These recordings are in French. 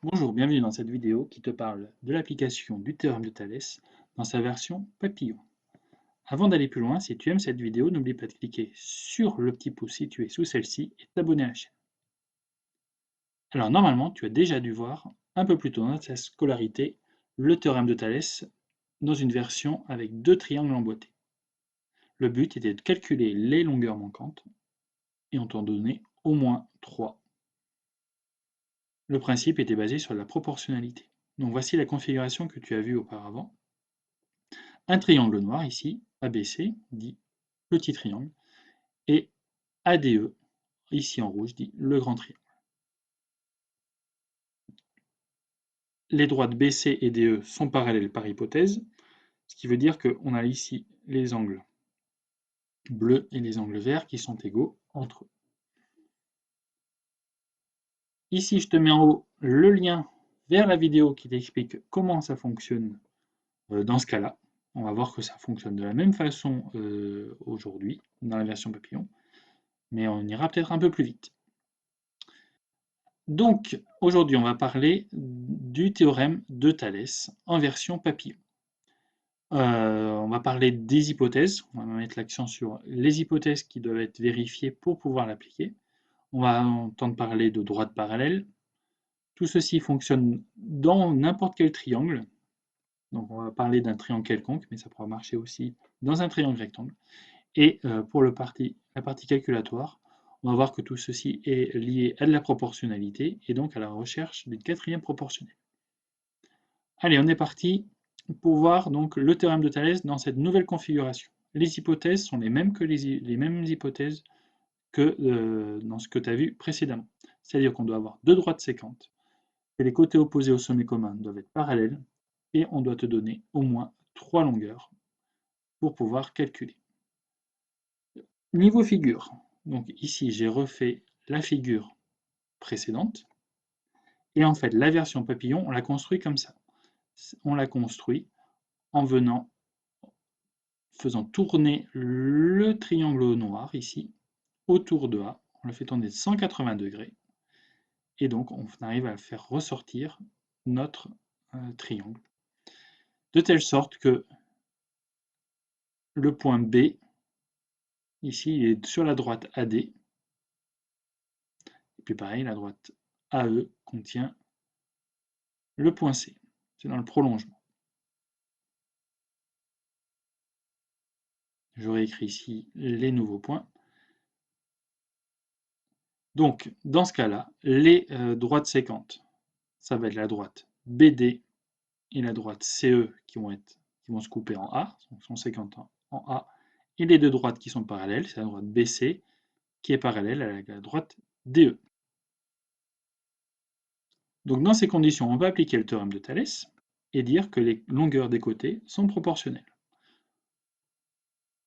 Bonjour, bienvenue dans cette vidéo qui te parle de l'application du théorème de Thalès dans sa version papillon. Avant d'aller plus loin, si tu aimes cette vidéo, n'oublie pas de cliquer sur le petit pouce situé sous celle-ci et de t'abonner à la chaîne. Alors normalement, tu as déjà dû voir un peu plus tôt dans ta scolarité le théorème de Thalès dans une version avec deux triangles emboîtés. Le but était de calculer les longueurs manquantes et on t'en donnait au moins 3. Le principe était basé sur la proportionnalité. Donc voici la configuration que tu as vue auparavant. Un triangle noir ici, ABC, dit petit triangle, et ADE, ici en rouge, dit le grand triangle. Les droites BC et DE sont parallèles par hypothèse, ce qui veut dire qu'on a ici les angles bleus et les angles verts qui sont égaux entre eux. Ici, je te mets en haut le lien vers la vidéo qui t'explique comment ça fonctionne dans ce cas-là. On va voir que ça fonctionne de la même façon aujourd'hui, dans la version papillon, mais on ira peut-être un peu plus vite. Donc, aujourd'hui, on va parler du théorème de Thalès en version papillon. On va parler des hypothèses, on va mettre l'accent sur les hypothèses qui doivent être vérifiées pour pouvoir l'appliquer. On va entendre parler de droites parallèles. Tout ceci fonctionne dans n'importe quel triangle. Donc on va parler d'un triangle quelconque, mais ça pourra marcher aussi dans un triangle rectangle. Et pour la partie calculatoire, on va voir que tout ceci est lié à de la proportionnalité et donc à la recherche d'une quatrième proportionnelle. Allez, on est parti pour voir donc le théorème de Thalès dans cette nouvelle configuration. Les hypothèses sont les mêmes que les mêmes hypothèses que dans ce que tu as vu précédemment. C'est-à-dire qu'on doit avoir deux droites séquentes, que les côtés opposés au sommet commun doivent être parallèles, et on doit te donner au moins 3 longueurs pour pouvoir calculer. Niveau figure, donc ici j'ai refait la figure précédente, et en fait la version papillon, on la construit comme ça. On la construit en faisant tourner le triangle noir ici autour de A, on le fait tourner de 180 degrés, et donc on arrive à faire ressortir notre triangle, de telle sorte que le point B, ici, il est sur la droite AD, et puis pareil, la droite AE contient le point C, c'est dans le prolongement. J'aurais écrit ici les nouveaux points. Donc, dans ce cas-là, les droites séquentes, ça va être la droite BD et la droite CE qui vont se couper en A, donc sont séquentes en A, et les deux droites qui sont parallèles, c'est la droite BC qui est parallèle à la droite DE. Donc dans ces conditions, on va appliquer le théorème de Thalès et dire que les longueurs des côtés sont proportionnelles.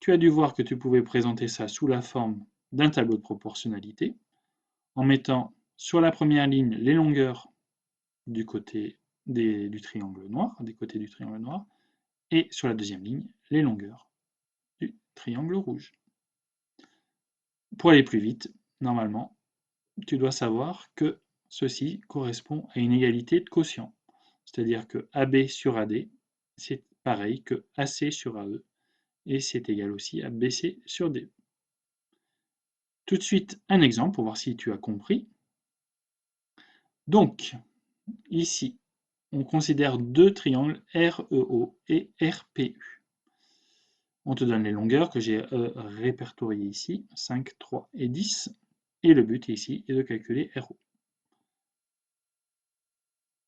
Tu as dû voir que tu pouvais présenter ça sous la forme d'un tableau de proportionnalité, en mettant sur la première ligne les longueurs du côté du triangle noir, des côtés du triangle noir, et sur la deuxième ligne, les longueurs du triangle rouge. Pour aller plus vite, normalement, tu dois savoir que ceci correspond à une égalité de quotient. C'est-à-dire que AB sur AD, c'est pareil que AC sur AE, et c'est égal aussi à BC sur DE. Tout de suite, un exemple pour voir si tu as compris. Donc, ici, on considère deux triangles REO et RPU. On te donne les longueurs que j'ai répertoriées ici, 5, 3 et 10. Et le but ici est de calculer RO.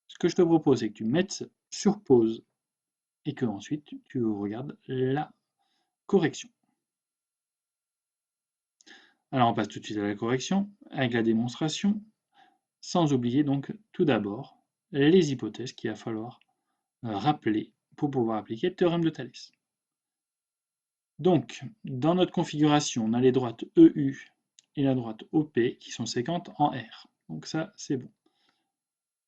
Ce que je te propose, c'est que tu mettes sur pause et que ensuite tu regardes la correction. Alors on passe tout de suite à la correction avec la démonstration, sans oublier donc tout d'abord les hypothèses qu'il va falloir rappeler pour pouvoir appliquer le théorème de Thalès. Donc, dans notre configuration, on a les droites EU et la droite OP qui sont séquentes en R. Donc ça, c'est bon.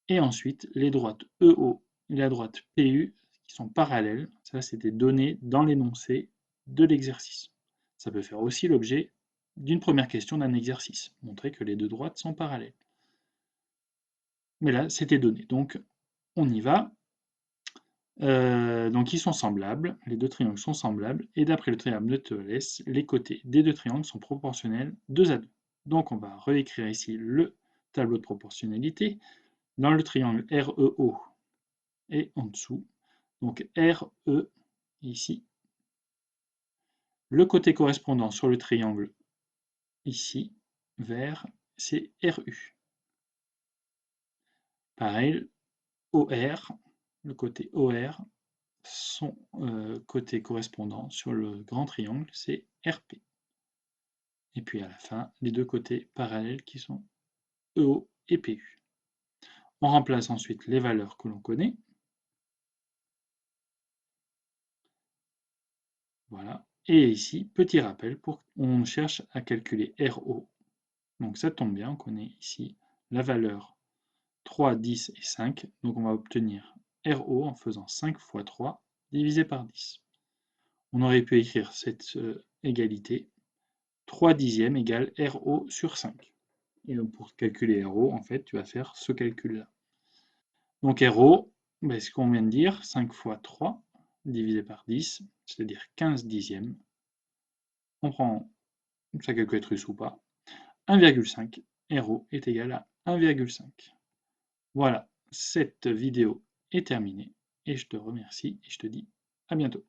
Et ensuite, les droites EO et la droite PU qui sont parallèles. Ça, c'était donné dans l'énoncé de l'exercice. Ça peut faire aussi l'objet d'une première question d'un exercice, montrer que les deux droites sont parallèles. Mais là, c'était donné. Donc, on y va. Donc, ils sont semblables. Les deux triangles sont semblables. Et d'après le théorème de Thalès, les côtés des deux triangles sont proportionnels 2 à 2. Donc, on va réécrire ici le tableau de proportionnalité. Dans le triangle REO et en dessous. Donc, RE ici. Le côté correspondant sur le triangle ici, vert, c'est RU. Pareil, OR, le côté OR, son côté correspondant sur le grand triangle, c'est RP. Et puis à la fin, les deux côtés parallèles qui sont EO et PU. On remplace ensuite les valeurs que l'on connaît. Voilà. Et ici, petit rappel, on cherche à calculer RO. Donc ça tombe bien, on connaît ici la valeur 3, 10 et 5. Donc on va obtenir RO en faisant 5 fois 3 divisé par 10. On aurait pu écrire cette égalité 3 dixièmes égale RO sur 5. Et donc pour calculer RO, en fait, tu vas faire ce calcul-là. Donc RO, ben, ce qu'on vient de dire, 5 fois 3 divisé par 10, c'est-à-dire 15 dixièmes. On prend sa calculette russe ou pas. 1,5. RO est égal à 1,5. Voilà, cette vidéo est terminée et je te remercie et je te dis à bientôt.